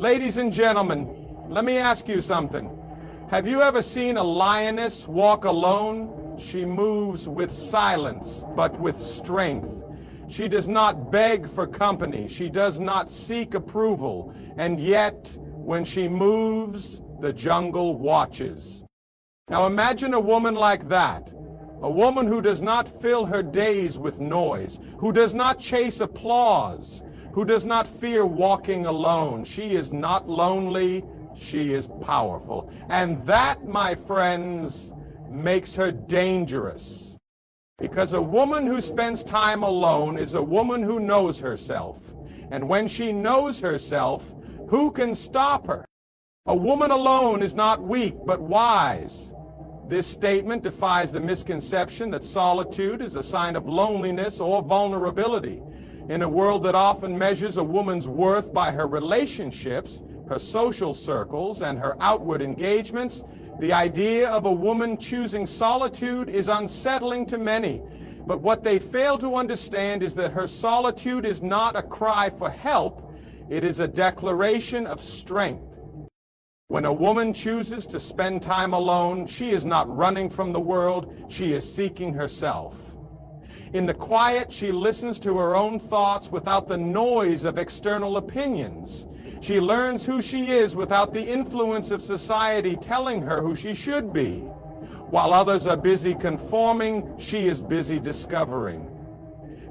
Ladies and gentlemen, let me ask you something. Have you ever seen a lioness walk alone? She moves with silence, but with strength. She does not beg for company. She does not seek approval. And yet, when she moves, the jungle watches. Now imagine a woman like that. A woman who does not fill her days with noise, who does not chase applause, who does not fear walking alone. She is not lonely, she is powerful. And that, my friends, makes her dangerous. Because a woman who spends time alone is a woman who knows herself. And when she knows herself, who can stop her? A woman alone is not weak, but wise. This statement defies the misconception that solitude is a sign of loneliness or vulnerability. In a world that often measures a woman's worth by her relationships, her social circles, and her outward engagements, the idea of a woman choosing solitude is unsettling to many. But what they fail to understand is that her solitude is not a cry for help, it is a declaration of strength. When a woman chooses to spend time alone, she is not running from the world, she is seeking herself. In the quiet, she listens to her own thoughts without the noise of external opinions. She learns who she is without the influence of society telling her who she should be. While others are busy conforming, she is busy discovering.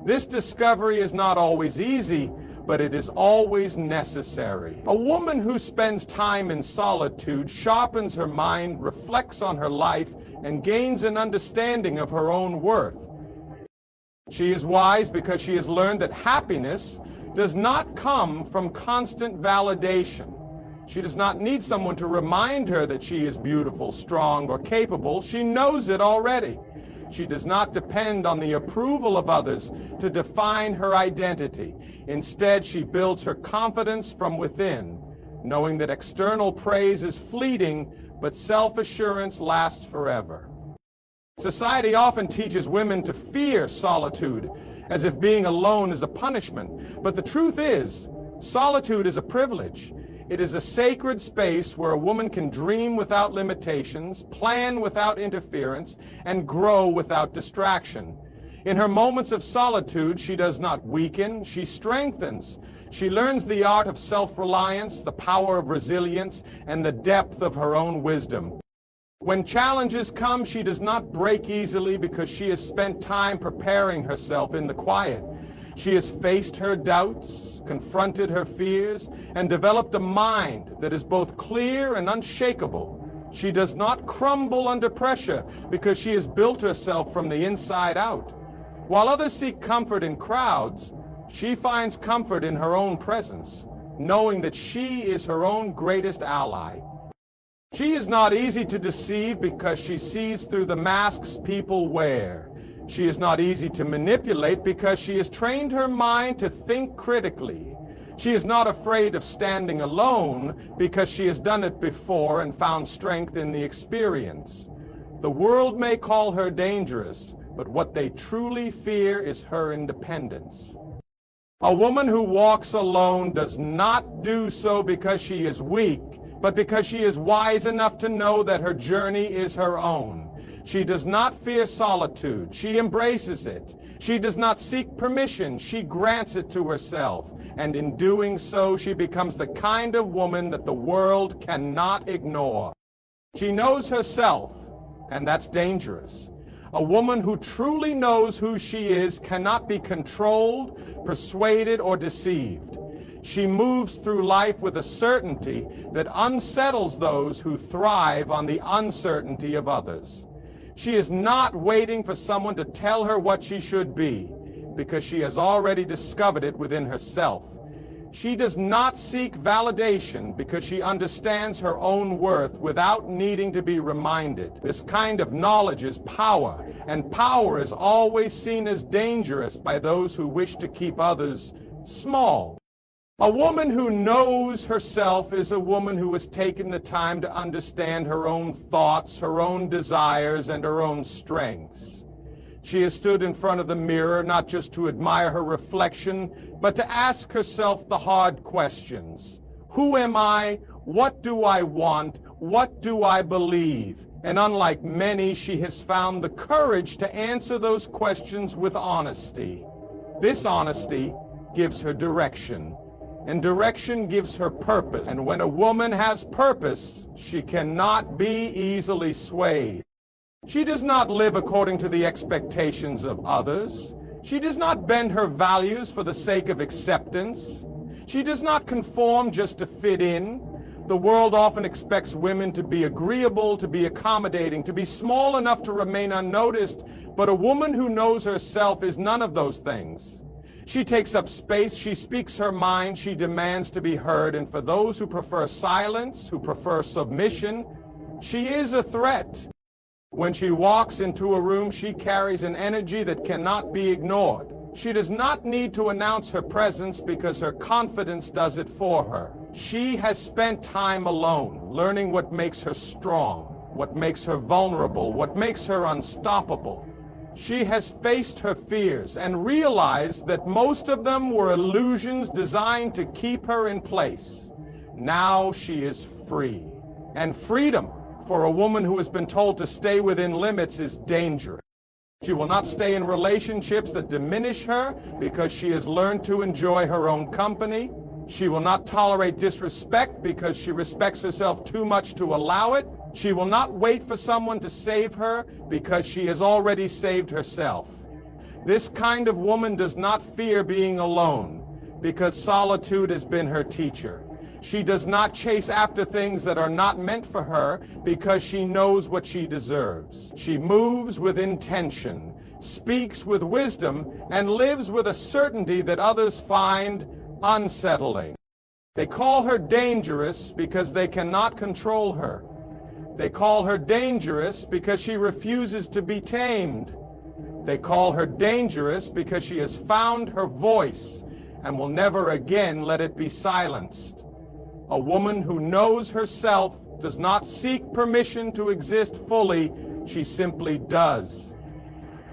This discovery is not always easy, but it is always necessary. A woman who spends time in solitude sharpens her mind, reflects on her life, and gains an understanding of her own worth. She is wise because she has learned that happiness does not come from constant validation. She does not need someone to remind her that she is beautiful, strong, or capable. She knows it already. She does not depend on the approval of others to define her identity. Instead, she builds her confidence from within, knowing that external praise is fleeting, but self-assurance lasts forever. Society often teaches women to fear solitude, as if being alone is a punishment. But the truth is, solitude is a privilege. It is a sacred space where a woman can dream without limitations, plan without interference, and grow without distraction. In her moments of solitude, she does not weaken, she strengthens. She learns the art of self-reliance, the power of resilience, and the depth of her own wisdom. When challenges come, she does not break easily because she has spent time preparing herself in the quiet. She has faced her doubts, confronted her fears, and developed a mind that is both clear and unshakable. She does not crumble under pressure because she has built herself from the inside out. While others seek comfort in crowds, she finds comfort in her own presence, knowing that she is her own greatest ally. She is not easy to deceive because she sees through the masks people wear. She is not easy to manipulate because she has trained her mind to think critically. She is not afraid of standing alone because she has done it before and found strength in the experience. The world may call her dangerous, but what they truly fear is her independence. A woman who walks alone does not do so because she is weak, but because she is wise enough to know that her journey is her own. She does not fear solitude. She embraces it. She does not seek permission. She grants it to herself. And in doing so, she becomes the kind of woman that the world cannot ignore. She knows herself, and that's dangerous. A woman who truly knows who she is cannot be controlled, persuaded, or deceived. She moves through life with a certainty that unsettles those who thrive on the uncertainty of others. She is not waiting for someone to tell her what she should be, because she has already discovered it within herself. She does not seek validation because she understands her own worth without needing to be reminded. This kind of knowledge is power, and power is always seen as dangerous by those who wish to keep others small. A woman who knows herself is a woman who has taken the time to understand her own thoughts, her own desires, and her own strengths. She has stood in front of the mirror not just to admire her reflection, but to ask herself the hard questions. Who am I? What do I want? What do I believe? And unlike many, she has found the courage to answer those questions with honesty. This honesty gives her direction, and direction gives her purpose. And when a woman has purpose, she cannot be easily swayed. She does not live according to the expectations of others. She does not bend her values for the sake of acceptance. She does not conform just to fit in. The world often expects women to be agreeable, to be accommodating, to be small enough to remain unnoticed, but a woman who knows herself is none of those things. She takes up space, she speaks her mind, she demands to be heard, and for those who prefer silence, who prefer submission, she is a threat. When she walks into a room, she carries an energy that cannot be ignored. She does not need to announce her presence because her confidence does it for her. She has spent time alone, learning what makes her strong, what makes her vulnerable, what makes her unstoppable. She has faced her fears and realized that most of them were illusions designed to keep her in place. Now she is free. And freedom, for a woman who has been told to stay within limits, is dangerous. She will not stay in relationships that diminish her because she has learned to enjoy her own company. She will not tolerate disrespect because she respects herself too much to allow it. She will not wait for someone to save her because she has already saved herself. This kind of woman does not fear being alone because solitude has been her teacher. She does not chase after things that are not meant for her because she knows what she deserves. She moves with intention, speaks with wisdom, and lives with a certainty that others find unsettling. They call her dangerous because they cannot control her. They call her dangerous because she refuses to be tamed. They call her dangerous because she has found her voice and will never again let it be silenced. A woman who knows herself does not seek permission to exist fully, she simply does.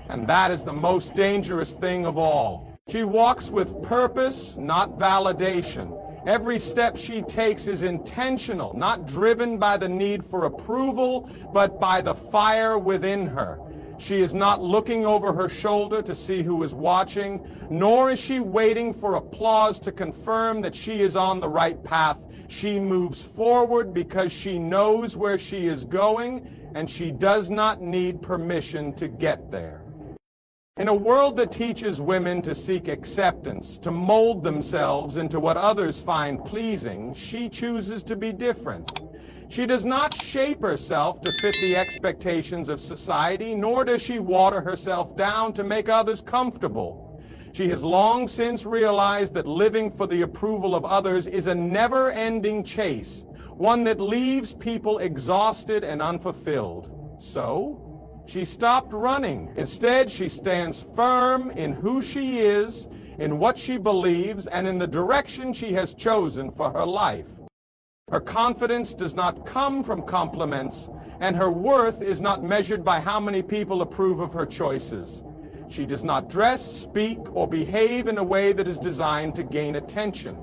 And that is the most dangerous thing of all. She walks with purpose, not validation. Every step she takes is intentional, not driven by the need for approval, but by the fire within her. She is not looking over her shoulder to see who is watching, nor is she waiting for applause to confirm that she is on the right path. She moves forward because she knows where she is going, and she does not need permission to get there. In a world that teaches women to seek acceptance, to mold themselves into what others find pleasing, she chooses to be different. She does not shape herself to fit the expectations of society, nor does she water herself down to make others comfortable. She has long since realized that living for the approval of others is a never-ending chase, one that leaves people exhausted and unfulfilled. So, she stopped running. Instead, she stands firm in who she is, in what she believes, and in the direction she has chosen for her life. Her confidence does not come from compliments, and her worth is not measured by how many people approve of her choices. She does not dress, speak, or behave in a way that is designed to gain attention.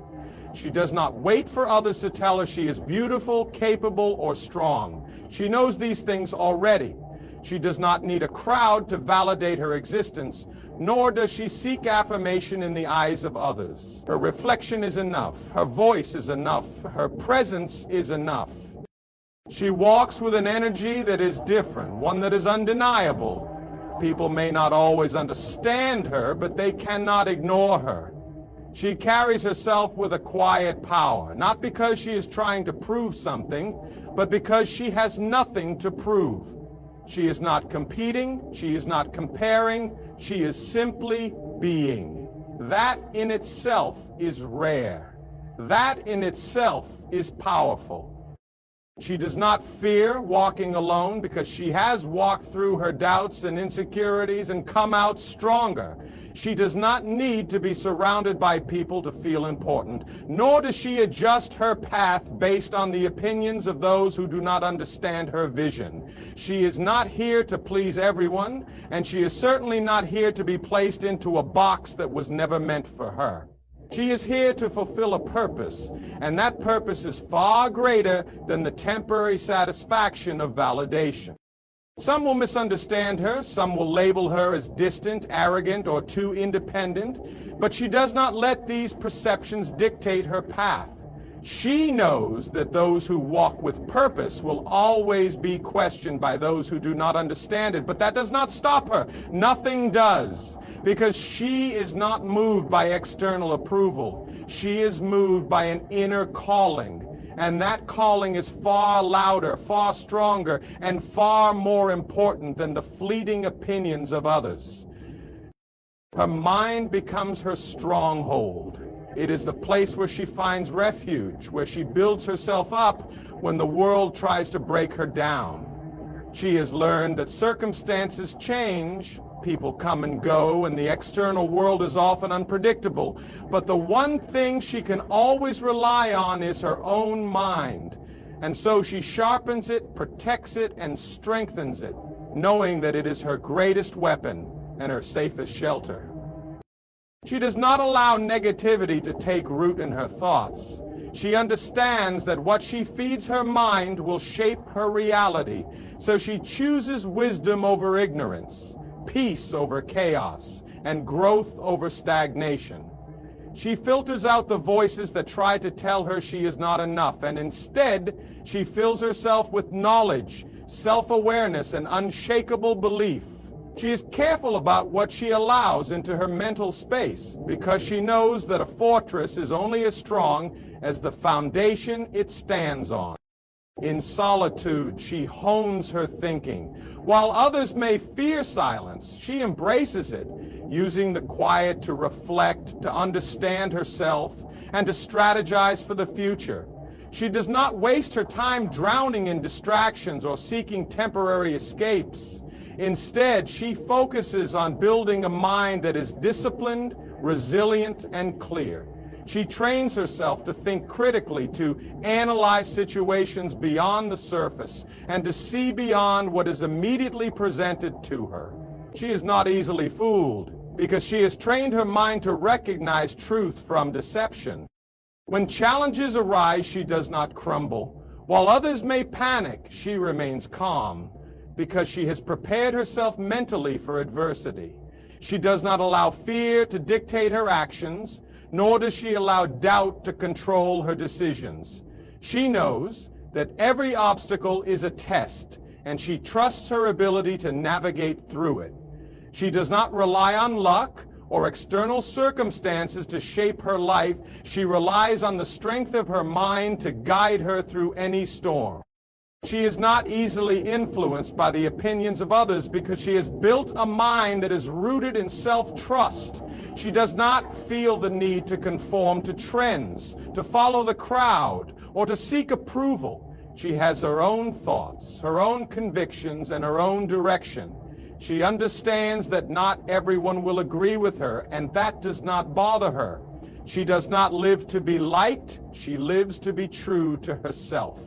She does not wait for others to tell her she is beautiful, capable, or strong. She knows these things already. She does not need a crowd to validate her existence, nor does she seek affirmation in the eyes of others. Her reflection is enough. Her voice is enough. Her presence is enough. She walks with an energy that is different, one that is undeniable. People may not always understand her, but they cannot ignore her. She carries herself with a quiet power, not because she is trying to prove something, but because she has nothing to prove. She is not competing, she is not comparing, she is simply being. That in itself is rare. That in itself is powerful. She does not fear walking alone because she has walked through her doubts and insecurities and come out stronger. She does not need to be surrounded by people to feel important, nor does she adjust her path based on the opinions of those who do not understand her vision. She is not here to please everyone, and she is certainly not here to be placed into a box that was never meant for her. She is here to fulfill a purpose, and that purpose is far greater than the temporary satisfaction of validation. Some will misunderstand her, some will label her as distant, arrogant, or too independent, but she does not let these perceptions dictate her path. She knows that those who walk with purpose will always be questioned by those who do not understand it, but that does not stop her. Nothing does, because she is not moved by external approval. She is moved by an inner calling, and that calling is far louder, far stronger, and far more important than the fleeting opinions of others. Her mind becomes her stronghold. It is the place where she finds refuge, where she builds herself up when the world tries to break her down. She has learned that circumstances change, people come and go, and the external world is often unpredictable. But the one thing she can always rely on is her own mind. And so she sharpens it, protects it, and strengthens it, knowing that it is her greatest weapon and her safest shelter. She does not allow negativity to take root in her thoughts. She understands that what she feeds her mind will shape her reality, so she chooses wisdom over ignorance, peace over chaos, and growth over stagnation. She filters out the voices that try to tell her she is not enough, and instead she fills herself with knowledge, self-awareness, and unshakable belief. She is careful about what she allows into her mental space, because she knows that a fortress is only as strong as the foundation it stands on. In solitude, she hones her thinking. While others may fear silence, she embraces it, using the quiet to reflect, to understand herself, and to strategize for the future. She does not waste her time drowning in distractions or seeking temporary escapes. Instead, she focuses on building a mind that is disciplined, resilient, and clear. She trains herself to think critically, to analyze situations beyond the surface, and to see beyond what is immediately presented to her. She is not easily fooled, because she has trained her mind to recognize truth from deception. When challenges arise, she does not crumble. While others may panic, she remains calm, because she has prepared herself mentally for adversity. She does not allow fear to dictate her actions, nor does she allow doubt to control her decisions. She knows that every obstacle is a test, and she trusts her ability to navigate through it. She does not rely on luck or external circumstances to shape her life. She relies on the strength of her mind to guide her through any storm. She is not easily influenced by the opinions of others, because she has built a mind that is rooted in self-trust. She does not feel the need to conform to trends, to follow the crowd, or to seek approval. She has her own thoughts, her own convictions, and her own direction. She understands that not everyone will agree with her, and that does not bother her. She does not live to be liked. She lives to be true to herself.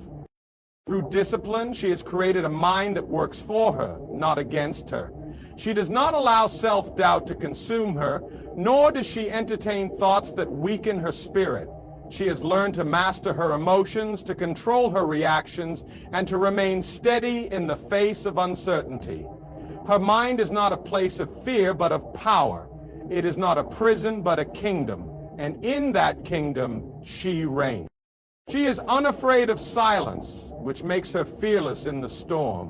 Through discipline, she has created a mind that works for her, not against her. She does not allow self-doubt to consume her, nor does she entertain thoughts that weaken her spirit. She has learned to master her emotions, to control her reactions, and to remain steady in the face of uncertainty. Her mind is not a place of fear, but of power. It is not a prison, but a kingdom. And in that kingdom, she reigns. She is unafraid of silence, which makes her fearless in the storm.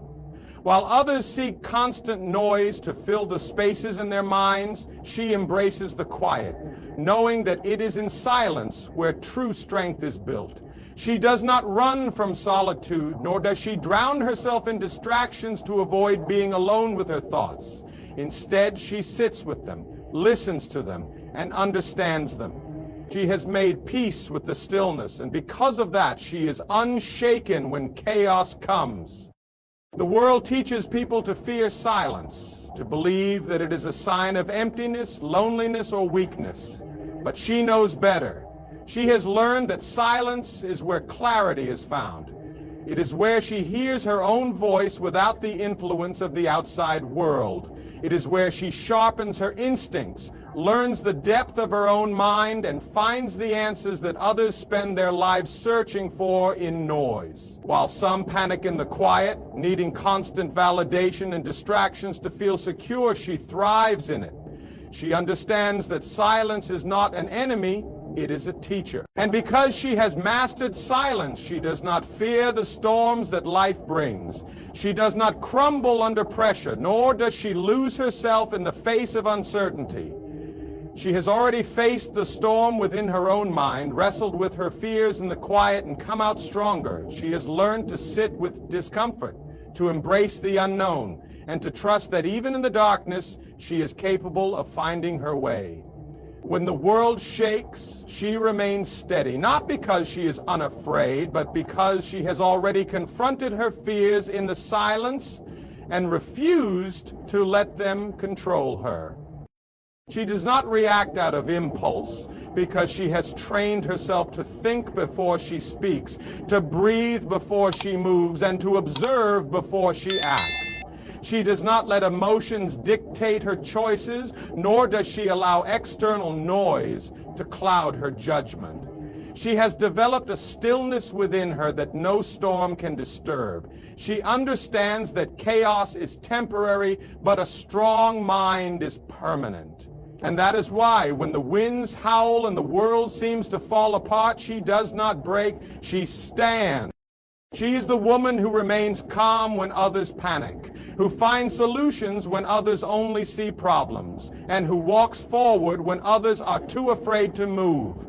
While others seek constant noise to fill the spaces in their minds, she embraces the quiet, knowing that it is in silence where true strength is built. She does not run from solitude, nor does she drown herself in distractions to avoid being alone with her thoughts. Instead, she sits with them, listens to them, and understands them. She has made peace with the stillness, and because of that, she is unshaken when chaos comes. The world teaches people to fear silence, to believe that it is a sign of emptiness, loneliness, or weakness. But she knows better. She has learned that silence is where clarity is found. It is where she hears her own voice without the influence of the outside world. It is where she sharpens her instincts, learns the depth of her own mind, and finds the answers that others spend their lives searching for in noise. While some panic in the quiet, needing constant validation and distractions to feel secure, she thrives in it. She understands that silence is not an enemy, it is a teacher. And because she has mastered silence, she does not fear the storms that life brings. She does not crumble under pressure, nor does she lose herself in the face of uncertainty. She has already faced the storm within her own mind, wrestled with her fears in the quiet, and come out stronger. She has learned to sit with discomfort, to embrace the unknown, and to trust that even in the darkness, she is capable of finding her way. When the world shakes, she remains steady, not because she is unafraid, but because she has already confronted her fears in the silence and refused to let them control her. She does not react out of impulse because she has trained herself to think before she speaks, to breathe before she moves, and to observe before she acts. She does not let emotions dictate her choices, nor does she allow external noise to cloud her judgment. She has developed a stillness within her that no storm can disturb. She understands that chaos is temporary, but a strong mind is permanent. And that is why, when the winds howl and the world seems to fall apart, she does not break, she stands. She is the woman who remains calm when others panic, who finds solutions when others only see problems, and who walks forward when others are too afraid to move.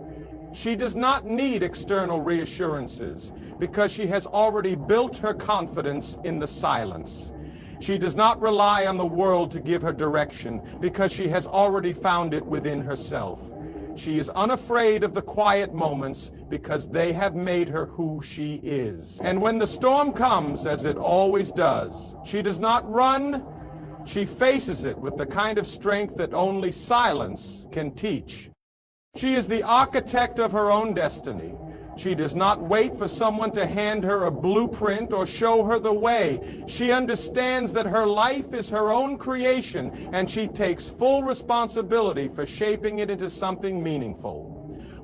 She does not need external reassurances because she has already built her confidence in the silence. She does not rely on the world to give her direction because she has already found it within herself. She is unafraid of the quiet moments because they have made her who she is. And when the storm comes, as it always does, she does not run, she faces it with the kind of strength that only silence can teach. She is the architect of her own destiny. She does not wait for someone to hand her a blueprint or show her the way. She understands that her life is her own creation, and she takes full responsibility for shaping it into something meaningful.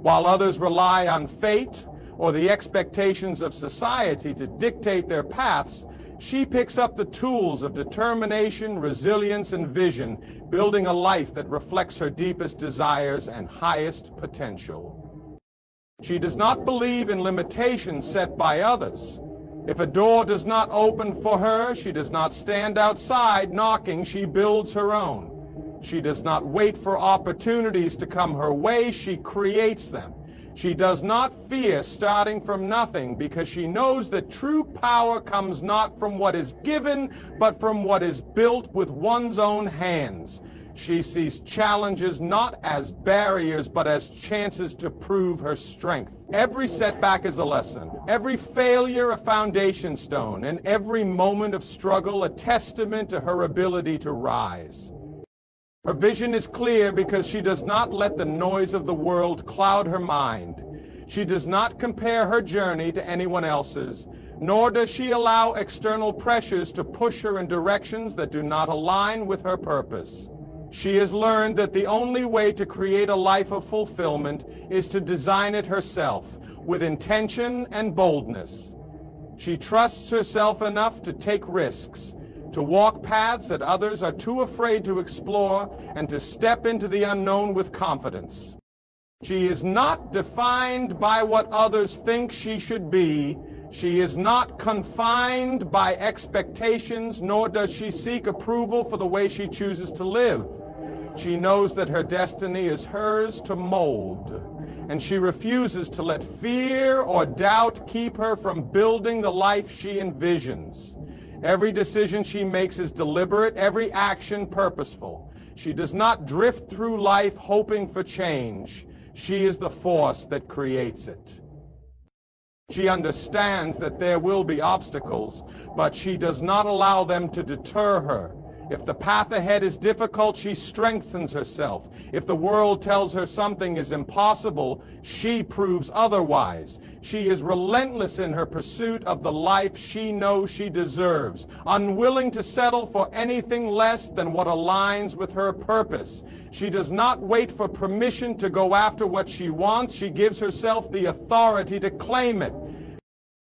While others rely on fate or the expectations of society to dictate their paths, she picks up the tools of determination, resilience, and vision, building a life that reflects her deepest desires and highest potential. She does not believe in limitations set by others. If a door does not open for her, she does not stand outside knocking, she builds her own. She does not wait for opportunities to come her way, she creates them. She does not fear starting from nothing because she knows that true power comes not from what is given, but from what is built with one's own hands. She sees challenges not as barriers, but as chances to prove her strength. Every setback is a lesson, every failure a foundation stone, and every moment of struggle a testament to her ability to rise. Her vision is clear because she does not let the noise of the world cloud her mind. She does not compare her journey to anyone else's, nor does she allow external pressures to push her in directions that do not align with her purpose. She has learned that the only way to create a life of fulfillment is to design it herself, with intention and boldness. She trusts herself enough to take risks, to walk paths that others are too afraid to explore, and to step into the unknown with confidence. She is not defined by what others think she should be. She is not confined by expectations, nor does she seek approval for the way she chooses to live. She knows that her destiny is hers to mold, and she refuses to let fear or doubt keep her from building the life she envisions. Every decision she makes is deliberate, every action purposeful. She does not drift through life hoping for change. She is the force that creates it. She understands that there will be obstacles, but she does not allow them to deter her. If the path ahead is difficult, she strengthens herself. If the world tells her something is impossible, she proves otherwise. She is relentless in her pursuit of the life she knows she deserves, unwilling to settle for anything less than what aligns with her purpose. She does not wait for permission to go after what she wants. She gives herself the authority to claim it.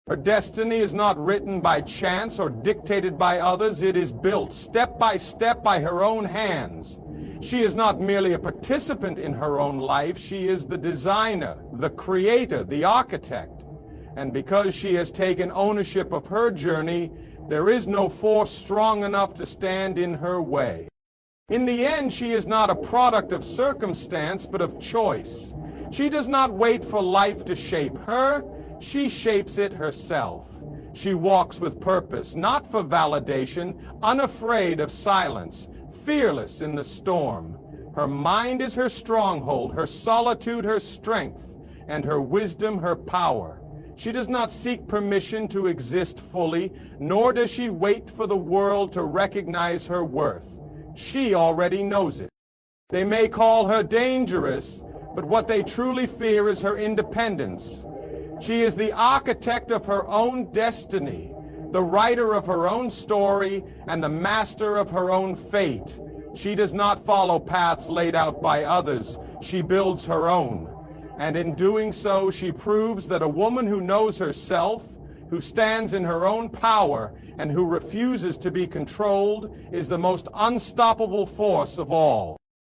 Her destiny is not written by chance or dictated by others. It is built step by her own hands. She is not merely a participant in her own life. She is the designer, the creator, the architect. And because she has taken ownership of her journey, there is no force strong enough to stand in her way. In the end, she is not a product of circumstance, but of choice. She does not wait for life to shape her. She shapes it herself. She walks with purpose, not for validation, unafraid of silence, fearless in the storm. Her mind is her stronghold, her solitude her strength, and her wisdom her power. She does not seek permission to exist fully, nor does she wait for the world to recognize her worth. She already knows it. They may call her dangerous, but what they truly fear is her independence. She is the architect of her own destiny, the writer of her own story, and the master of her own fate. She does not follow paths laid out by others. She builds her own. And in doing so, she proves that a woman who knows herself, who stands in her own power, and who refuses to be controlled, is the most unstoppable force of all.